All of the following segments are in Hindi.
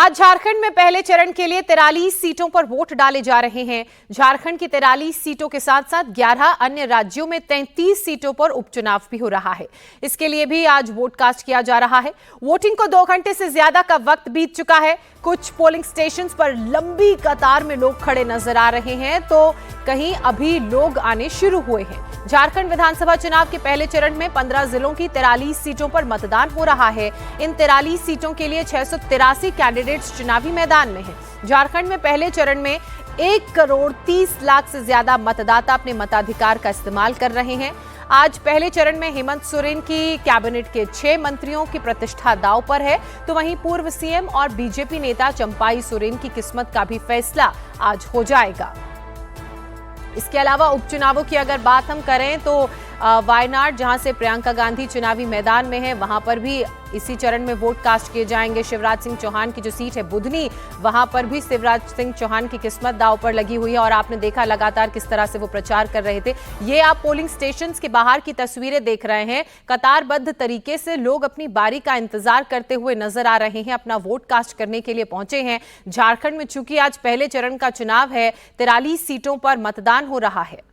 आज झारखंड में पहले चरण के लिए 43 सीटों पर वोट डाले जा रहे हैं। झारखंड की 43 सीटों के साथ साथ 11 अन्य राज्यों में 33 सीटों पर उपचुनाव भी हो रहा है। इसके लिए भी आज वोट कास्ट किया जा रहा है। वोटिंग को 2 घंटे से ज्यादा का वक्त बीत चुका है। कुछ पोलिंग स्टेशंस पर लंबी कतार में लोग खड़े नजर आ रहे हैं, तो कहीं अभी लोग आने शुरू हुए हैं। झारखंड विधानसभा चुनाव के पहले चरण में 15 जिलों की 43 सीटों पर मतदान हो रहा है। इन 43 सीटों के लिए 683 कैंडिडेट्स चुनावी मैदान में हैं। झारखंड में पहले चरण में 1,30,00,000 से ज्यादा मतदाता अपने मताधिकार का इस्तेमाल कर रहे हैं। आज पहले चरण में हेमंत सोरेन की कैबिनेट के 6 मंत्रियों की प्रतिष्ठा दांव पर है, तो वहीं पूर्व सीएम और बीजेपी नेता चंपाई सोरेन की किस्मत का भी फैसला आज हो जाएगा। इसके अलावा उपचुनावों की अगर बात हम करें तो वायनाड, जहां से प्रियंका गांधी चुनावी मैदान में है, वहां पर भी इसी चरण में वोट कास्ट किए जाएंगे। शिवराज सिंह चौहान की जो सीट है बुधनी, वहां पर भी शिवराज सिंह चौहान की किस्मत दांव पर लगी हुई है और आपने देखा लगातार किस तरह से वो प्रचार कर रहे थे। ये आप पोलिंग स्टेशंस के बाहर की तस्वीरें देख रहे हैं। कतारबद्ध तरीके से लोग अपनी बारी का इंतजार करते हुए नजर आ रहे हैं, अपना वोट कास्ट करने के लिए पहुंचे हैं। झारखंड में चूंकि आज पहले चरण का चुनाव है, 43 सीटों पर मतदान हो रहा है।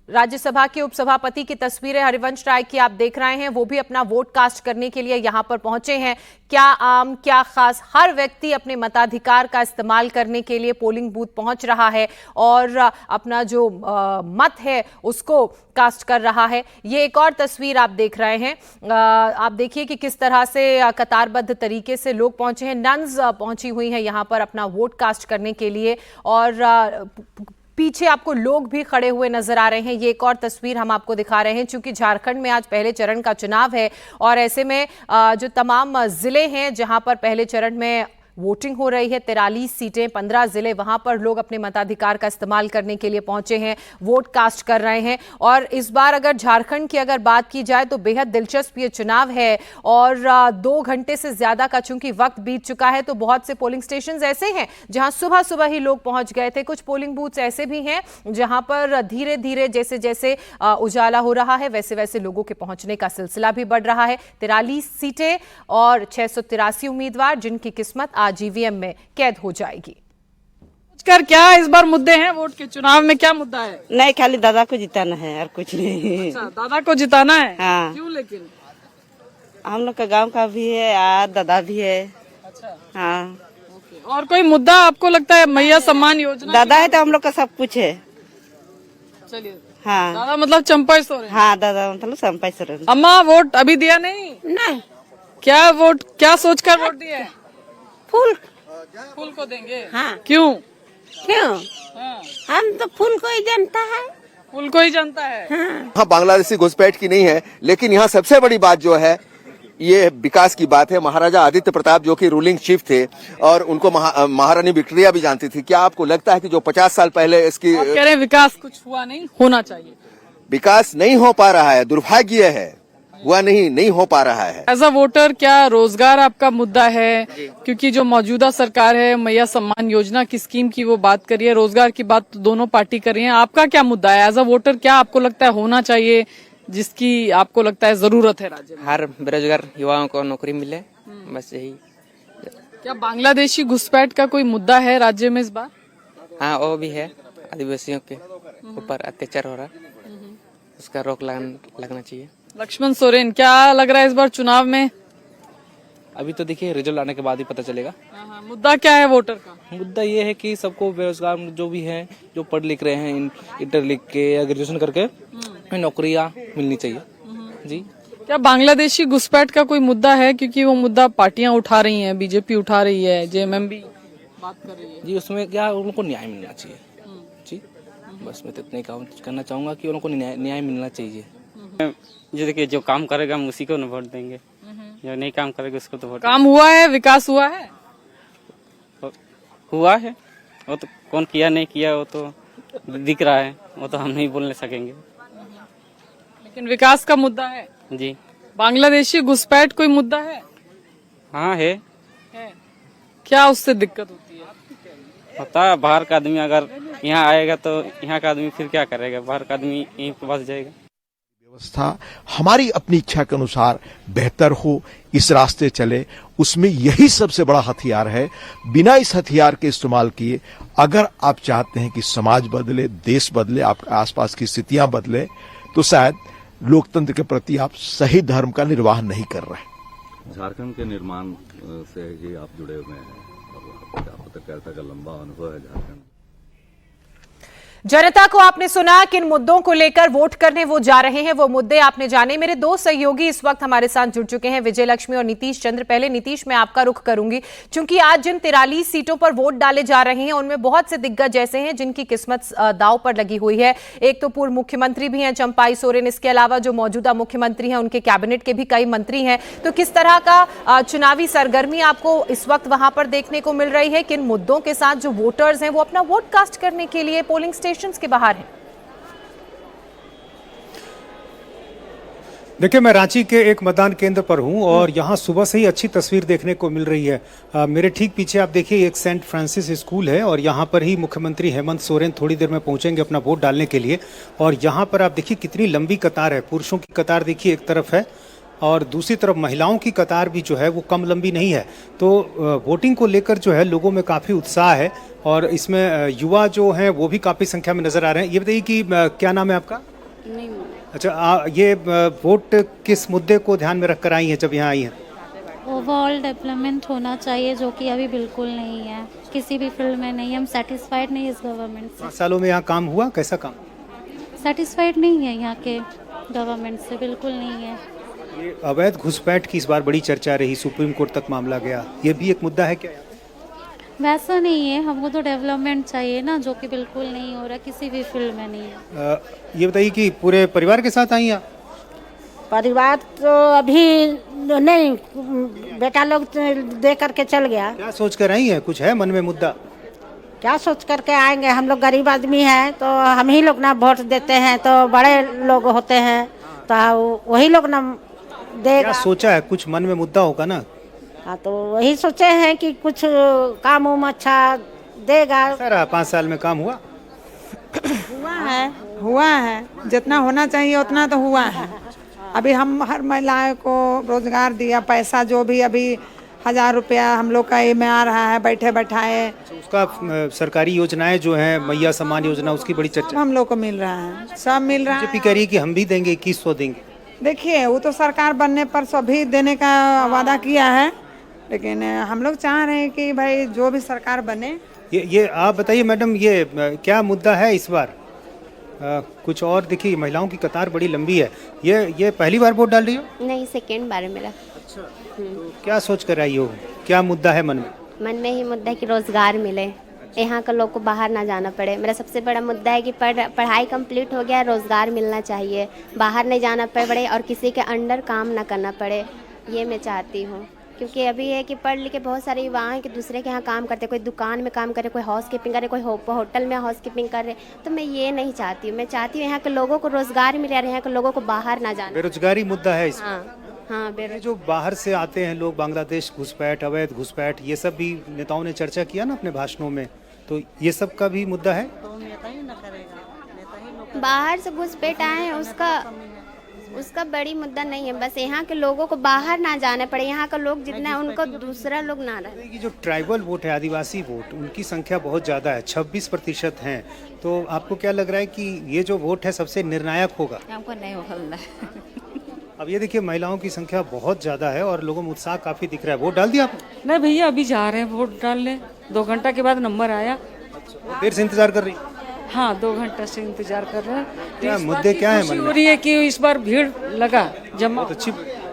राज्यसभा के उपसभापति की तस्वीरें हरिवंश राय की आप देख रहे हैं, वो भी अपना वोट कास्ट करने के लिए यहां पर पहुंचे हैं। क्या आम क्या खास, हर व्यक्ति अपने मताधिकार का इस्तेमाल करने के लिए पोलिंग बूथ पहुंच रहा है और अपना जो मत है उसको कास्ट कर रहा है। ये एक और तस्वीर आप देख रहे हैं। आप देखिए कि किस तरह से कतारबद्ध तरीके से लोग पहुंचे हैं। नन्स पहुंची हुई हैं यहां पर अपना वोट कास्ट करने के लिए और पीछे आपको लोग भी खड़े हुए नजर आ रहे हैं। ये एक और तस्वीर हम आपको दिखा रहे हैं, क्योंकि झारखंड में आज पहले चरण का चुनाव है और ऐसे में जो तमाम जिले हैं जहां पर पहले चरण में वोटिंग हो रही है, 43 सीटें, 15 जिले, वहां पर लोग अपने मताधिकार का इस्तेमाल करने के लिए पहुंचे हैं, वोट कास्ट कर रहे हैं। और इस बार अगर झारखंड की अगर बात की जाए तो बेहद दिलचस्प ये चुनाव है और 2 घंटे से ज्यादा का चूंकि वक्त बीत चुका है, तो बहुत से पोलिंग स्टेशन ऐसे हैं जहां सुबह सुबह ही लोग पहुंच गए थे। कुछ पोलिंग बूथ ऐसे भी हैं जहां पर धीरे धीरे जैसे जैसे उजाला हो रहा है वैसे वैसे लोगों के पहुंचने का सिलसिला भी बढ़ रहा है। 43 सीटें और 683 उम्मीदवार जिनकी किस्मत आज ईवीएम में कैद हो जाएगी। क्या इस बार मुद्दे हैं वोट के चुनाव में, क्या मुद्दा है? नहीं, खाली दादा को जिताना है और कुछ नहीं। अच्छा, दादा को जिताना है? हाँ। क्यों? लेकिन हम लोग का गांव का भी है और दादा भी है। अच्छा, हाँ। और कोई मुद्दा आपको लगता है? मैया सम्मान योजना दादा है तो हम लोग का सब कुछ है। चलिए, हाँ। दादा मतलब चंपाई सोरेन? हाँ, दादा मतलब चंपाई सोरेन। अम्मा वोट अभी दिया नहीं? नहीं। क्या सोचकर वोट दिए? फूल को देंगे? हाँ। क्यों? हाँ। हम तो फूल को ही जानता है। फूल को ही जानता है। हाँ, बांग्लादेशी घुसपैठ की नहीं है, लेकिन यहाँ सबसे बड़ी बात जो है ये विकास की बात है। महाराजा आदित्य प्रताप जो कि रूलिंग चीफ थे और उनको महारानी विक्टोरिया भी जानती थी। क्या आपको लगता है कि जो 50 साल पहले इसकी आप कह रहे हैं विकास कुछ हुआ नहीं, होना चाहिए? विकास नहीं हो पा रहा है, दुर्भाग्य है, हुआ नहीं हो पा रहा है। एज अ वोटर क्या रोजगार आपका मुद्दा है? क्योंकि जो मौजूदा सरकार है मैया सम्मान योजना की स्कीम की वो बात करी है, रोजगार की बात तो दोनों पार्टी कर रही है। आपका क्या मुद्दा है? एज अ वोटर क्या आपको लगता है होना चाहिए, जिसकी आपको लगता है जरूरत है राज्य में? हर बेरोजगार युवाओं को नौकरी मिले, बस यही। क्या बांग्लादेशी घुसपैठ का कोई मुद्दा है राज्य में इस बार? हाँ, वो भी है। आदिवासियों के ऊपर अत्याचार हो रहा, उसका रोक लगना चाहिए। लक्ष्मण सोरेन, क्या लग रहा है इस बार चुनाव में? अभी तो देखिए रिजल्ट आने के बाद ही पता चलेगा। मुद्दा क्या है वोटर का? मुद्दा ये है कि सबको बेरोजगार जो भी हैं, जो पढ़ लिख रहे हैं, इंटर लिख के या ग्रेजुएशन करके नौकरियां मिलनी चाहिए जी। क्या बांग्लादेशी घुसपैठ का कोई मुद्दा है? क्योंकि वो मुद्दा पार्टियां उठा रही हैं, बीजेपी उठा रही है, जेएमएम बात कर रही है जी। उसमें क्या उनको न्याय मिलना चाहिए जी। बस मैं तो इतना ही कहना चाहूंगा कि उनको न्याय मिलना चाहिए। जो देखिए जो काम करेगा हम उसी को न वोट देंगे, जो नहीं काम करेगा उसको तो वोट। काम हुआ है, विकास हुआ है? हुआ है, वो तो कौन किया नहीं किया वो तो दिख रहा है, वो तो हम नहीं बोलने सकेंगे। लेकिन विकास का मुद्दा है जी। बांग्लादेशी घुसपैठ कोई मुद्दा है? हाँ है। क्या उससे दिक्कत होती है? होता है, बाहर का आदमी अगर यहाँ आएगा तो यहाँ का आदमी फिर क्या करेगा? बाहर का आदमी यहीं पे बस जाएगा। व्यवस्था हमारी अपनी इच्छा के अनुसार बेहतर हो, इस रास्ते चले, उसमें यही सबसे बड़ा हथियार है। बिना इस हथियार के इस्तेमाल किए अगर आप चाहते हैं कि समाज बदले, देश बदले, आपके आसपास की स्थितियां बदले, तो शायद लोकतंत्र के प्रति आप सही धर्म का निर्वाह नहीं कर रहे। झारखंड के निर्माण से ही आप जुड़े हुए हैं और पत्रकारिता का लंबा अनुभव है झारखंड। जनता को आपने सुना किन मुद्दों को लेकर वोट करने वो जा रहे हैं, वो मुद्दे आपने जाने। मेरे दो सहयोगी इस वक्त हमारे साथ जुड़ चुके हैं, विजय लक्ष्मी और नीतीश चंद्र। पहले नीतीश, मैं आपका रुख करूंगी, क्योंकि आज जिन 43 सीटों पर वोट डाले जा रहे हैं उनमें बहुत से दिग्गज ऐसे हैं जिनकी किस्मत दांव पर लगी हुई है। एक तो पूर्व मुख्यमंत्री भी हैं चंपाई सोरेन, इसके अलावा जो मौजूदा मुख्यमंत्री हैं उनके कैबिनेट के भी कई मंत्री हैं। तो किस तरह का चुनावी सरगर्मी आपको इस वक्त वहां पर देखने को मिल रही है? किन मुद्दों के साथ जो वोटर्स हैं वो अपना वोट कास्ट करने के लिए पोलिंग स्टेशन के बाहर हैं? देखिए, मैं रांची के एक मतदान केंद्र पर हूं और यहां सुबह से ही अच्छी तस्वीर देखने को मिल रही है। मेरे ठीक पीछे आप देखिए एक सेंट फ्रांसिस स्कूल है और यहां पर ही मुख्यमंत्री हेमंत सोरेन थोड़ी देर में पहुंचेंगे अपना वोट डालने के लिए। और यहां पर आप देखिए कितनी लंबी कतार है। पुरुषों की कतार देखिए एक तरफ है और दूसरी तरफ महिलाओं की कतार भी जो है वो कम लंबी नहीं है। तो वोटिंग को लेकर जो है लोगों में काफ़ी उत्साह है और इसमें युवा जो हैं वो भी काफ़ी संख्या में नज़र आ रहे हैं। ये बताइए कि क्या नाम है आपका? नहीं, अच्छा, ये वोट किस मुद्दे को ध्यान में रखकर आई हैं जब यहाँ आई हैं? ओवरऑल डेवलपमेंट होना चाहिए, जो कि अभी बिल्कुल नहीं है, किसी भी फील्ड में नहीं। हम सेटिस्फाइड नहीं इस गवर्नमेंट से। 5 सालों में यहाँ काम हुआ? कैसा काम? सेटिस्फाइड नहीं है यहाँ के गवर्नमेंट से, बिल्कुल नहीं है। ये अवैध घुसपैठ की इस बार बड़ी चर्चा रही, सुप्रीम कोर्ट तक मामला गया, ये भी एक मुद्दा है क्या? वैसा नहीं है, हमको तो डेवलपमेंट चाहिए ना, जो कि बिल्कुल नहीं हो रहा, किसी भी फील्ड में नहीं है। ये बताइए कि पूरे परिवार के साथ आई हैं? परिवार तो अभी नहीं, बेटा लोग दे करके चल गया। क्या सोच कर आई हैं? कुछ है मन में मुद्दा? क्या सोच करके आएंगे? हम लोग गरीब आदमी हैं तो हम ही लोग ना वोट देते हैं, तो बड़े लोग होते हैं तो वही लोग ना देगा। क्या सोचा है? कुछ मन में मुद्दा होगा ना? हाँ, तो वही सोचे हैं कि कुछ काम उम अच्छा देगा। सर 5 साल में काम हुआ? हुआ है, जितना होना चाहिए उतना तो हुआ है। अभी हम हर महिलाओं को रोजगार दिया, पैसा जो भी अभी 1000 रुपया हम लोग का ये में आ रहा है बैठे बैठाए। उसका सरकारी योजनाएं जो हैं, मैया सम्मान योजना, उसकी बड़ी चर्चा हम लोग को मिल रहा है, सब मिल रहा है। बीजेपी कह रही है कि हम भी देंगे, 2100 देंगे। देखिए, वो तो सरकार बनने पर सभी देने का वादा किया है, लेकिन हम लोग चाह रहे हैं कि भाई जो भी सरकार बने। ये आप बताइए मैडम, ये क्या मुद्दा है इस बार? कुछ और देखिए, महिलाओं की कतार बड़ी लंबी है। ये पहली बार वोट डाल रही हो? नहीं, सेकेंड बार है मेरा। अच्छा, तो क्या सोच कर आई हो? क्या मुद्दा है मन में? मन में ही मुद्दा है कि रोजगार मिले, यहाँ के लोग को बाहर ना जाना पड़े। मेरा सबसे बड़ा मुद्दा है कि पढ़ाई कंप्लीट हो गया, रोजगार मिलना चाहिए, बाहर नहीं जाना पड़े और किसी के अंडर काम ना करना पड़े, ये मैं चाहती हूँ। क्योंकि अभी है कि पढ़ लिख के बहुत सारे युवा हैं कि दूसरे के यहाँ काम करते, कोई दुकान में काम करे, कोई हाउस कीपिंग करे, कोई होटल में हाउस कीपिंग कर रहे। तो मैं ये नहीं चाहती हूँ, मैं चाहती हूँ यहाँ के लोगों को रोजगार मिले और यहाँ के लोगों को बाहर ना जाना। बेरोजगारी मुद्दा है इसमें। हाँ, जो बाहर से आते हैं लोग, बांग्लादेश घुसपैठ, अवैध घुसपैठ, ये सब भी नेताओं ने चर्चा किया ना अपने भाषणों में, तो ये सब का भी मुद्दा है। बाहर से घुसपैठ आए हैं, उसका बड़ी मुद्दा नहीं है, बस यहाँ के लोगों को बाहर ना जाना पड़े, यहाँ का लोग जितना उनको दूसरा लोग ना रहे। जो ट्राइबल वोट है, आदिवासी वोट, उनकी संख्या बहुत ज़्यादा है, 26% हैं। तो आपको क्या लग रहा है कि ये जो वोट है सबसे निर्णायक होगा? हमको नहीं होगा। अब ये देखिए, महिलाओं की संख्या बहुत ज़्यादा है और लोगों में उत्साह काफ़ी दिख रहा है। वोट डाल दिया आपने? नहीं भैया, अभी जा रहे हैं वोट डालने, 2 घंटा के बाद नंबर आया। देर से इंतजार कर रही? हाँ, 2 घंटा से इंतजार कर रहे हैं। क्या मुद्दे क्या है? हो रही है कि इस बार भीड़ लगा जमा,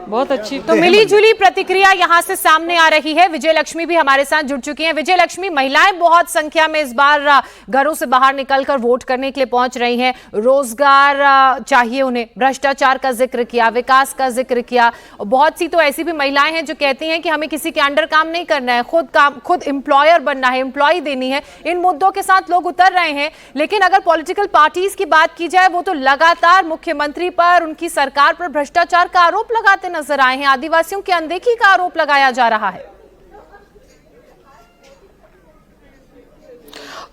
बहुत अच्छी। तो मिली जुली प्रतिक्रिया यहां से सामने आ रही है। विजय लक्ष्मी भी हमारे साथ जुड़ चुकी हैं। विजय लक्ष्मी, महिलाएं बहुत संख्या में इस बार घरों से बाहर निकलकर वोट करने के लिए पहुंच रही हैं। रोजगार चाहिए उन्हें, भ्रष्टाचार का जिक्र किया, विकास का जिक्र किया। बहुत सी तो ऐसी भी महिलाएं हैं जो कहती हैं कि हमें किसी के अंडर काम नहीं करना है, खुद एम्प्लॉयर बनना है, एम्प्लॉय देनी है। इन मुद्दों के साथ लोग उतर रहे हैं। लेकिन अगर पॉलिटिकल पार्टीज की बात की जाए, वो तो लगातार मुख्यमंत्री पर, उनकी सरकार पर भ्रष्टाचार का आरोप लगाते नजर आए हैं। आदिवासियों की अनदेखी का आरोप लगाया जा रहा है।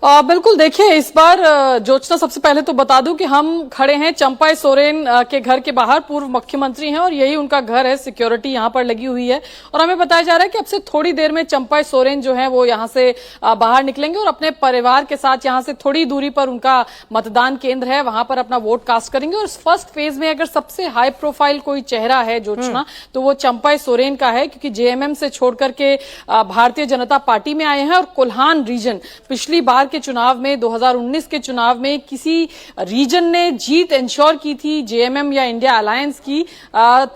बिल्कुल, देखिए इस बार जोचना, सबसे पहले तो बता दूं कि हम खड़े हैं चंपाई सोरेन के घर के बाहर। पूर्व मुख्यमंत्री हैं और यही उनका घर है, सिक्योरिटी यहां पर लगी हुई है और हमें बताया जा रहा है कि अब से थोड़ी देर में चंपाई सोरेन जो है वो यहां से बाहर निकलेंगे और अपने परिवार के साथ यहां से थोड़ी दूरी पर उनका मतदान केंद्र है, वहां पर अपना वोट कास्ट करेंगे। और फर्स्ट फेज में अगर सबसे हाई प्रोफाइल कोई चेहरा है जोचना तो वो चंपाई सोरेन का है, क्योंकि जेएमएम से छोड़ करके भारतीय जनता पार्टी में आए हैं और कोल्हान रीजन, पिछली बार के चुनाव में 2019 के चुनाव में किसी रीजन ने जीत इंश्योर की थी जेएमएम या इंडिया अलायंस की,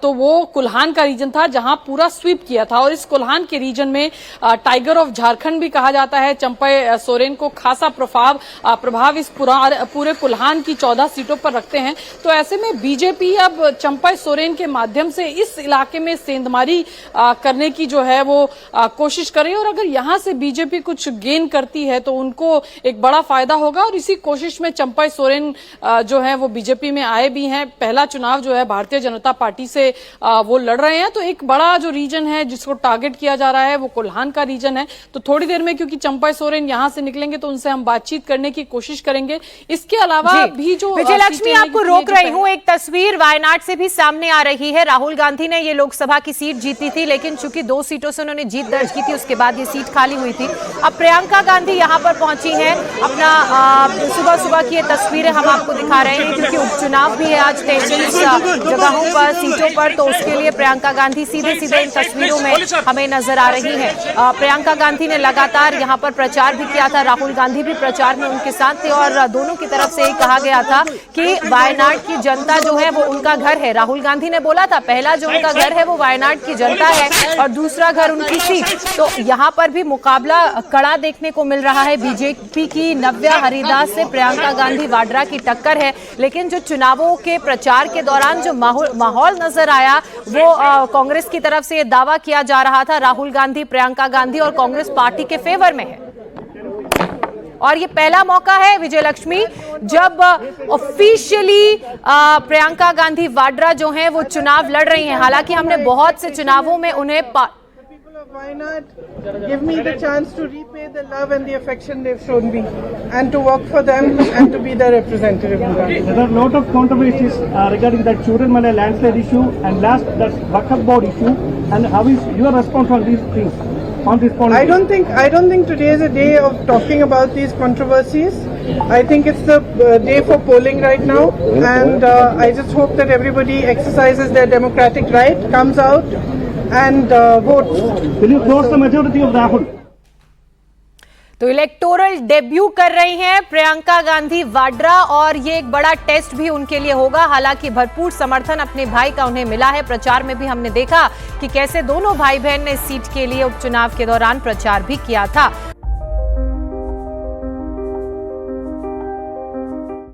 तो वो कुल्हान का रीजन था जहां पूरा स्वीप किया था। और इस कुल्हान के रीजन में टाइगर ऑफ झारखंड भी कहा जाता है चंपाई सोरेन को। खासा प्रभाव इस पूरे कुल्हान की 14 सीटों पर रखते हैं। तो ऐसे में बीजेपी अब चंपाई सोरेन के माध्यम से इस इलाके में सेंधमारी करने की जो है वो कोशिश कर रही है। और अगर यहां से बीजेपी कुछ गेन करती है तो उनको एक बड़ा फायदा होगा। और इसी कोशिश में चंपाई सोरेन जो है वो बीजेपी में आए भी हैं। पहला चुनाव जो है भारतीय जनता पार्टी से वो लड़ रहे हैं। तो एक बड़ा जो रीजन है जिसको टारगेट किया जा रहा है वो कोल्हान का रीजन है। तो थोड़ी देर में क्योंकि चंपाई सोरेन यहां से निकलेंगे तो उनसे हम बातचीत करने की कोशिश करेंगे। इसके अलावा भी जो विजयलक्ष्मी, आपको रोक रही हूं, एक तस्वीर वायनाड से भी सामने आ रही है। राहुल गांधी ने ये लोकसभा की सीट जीती थी, लेकिन चूंकि 2 सीटों से उन्होंने जीत दर्ज की थी, उसके बाद ये सीट खाली हुई थी। अब प्रियंका गांधी यहां पर पहुंची हैं। अपना सुबह की ये तस्वीरें हम आपको दिखा रहे हैं, क्योंकि उपचुनाव भी है आज 33 जगहों पर, सीटों पर। तो उसके लिए प्रियंका गांधी सीधे इन तस्वीरों में हमें नजर आ रही हैं। प्रियंका गांधी ने लगातार यहां पर प्रचार भी किया था, राहुल गांधी भी प्रचार में उनके साथ थे और दोनों की तरफ से कहा गया था कि वायनाड की जनता जो है वो उनका घर है। राहुल गांधी ने बोला था पहला जो उनका घर है वो वायनाड की जनता है और दूसरा घर उनकी सीट। तो यहाँ पर भी मुकाबला कड़ा देखने को मिल रहा है। बीजेपी की नव्या हरिदास से प्रियंका गांधी वाड्रा की टक्कर है। लेकिन जो चुनावों के प्रचार के दौरान जो माहौल नजर आया वो कांग्रेस की तरफ से ये दावा किया जा रहा था राहुल गांधी, प्रियंका गांधी और कांग्रेस पार्टी के फेवर में है। और ये पहला मौका है विजयलक्ष्मी जब ऑफिशियली प्रियंका गांधी वाड्रा जो हैं वो चुनाव लड़ रही हैं। हालांकि हमने बहुत से चुनावों में उन्हें give me the chance to repay the love and the affection they've shown me and to work for them and to be their representative. There are a lot of controversies regarding that Churanmala landslide issue and last that Waqf board issue, and how is your response on these things? On this policy? I don't think today is a day of talking about these controversies. I think it's the day for polling right now, and I just hope that everybody exercises their democratic right, comes out and votes. Will you close the majority of Rahul? तो इलेक्टोरल डेब्यू कर रही हैं प्रियंका गांधी वाड्रा और ये एक बड़ा टेस्ट भी उनके लिए होगा। हालांकि भरपूर समर्थन अपने भाई का उन्हें मिला है। प्रचार में भी हमने देखा कि कैसे दोनों भाई बहन ने इस सीट के लिए उपचुनाव के दौरान प्रचार भी किया था।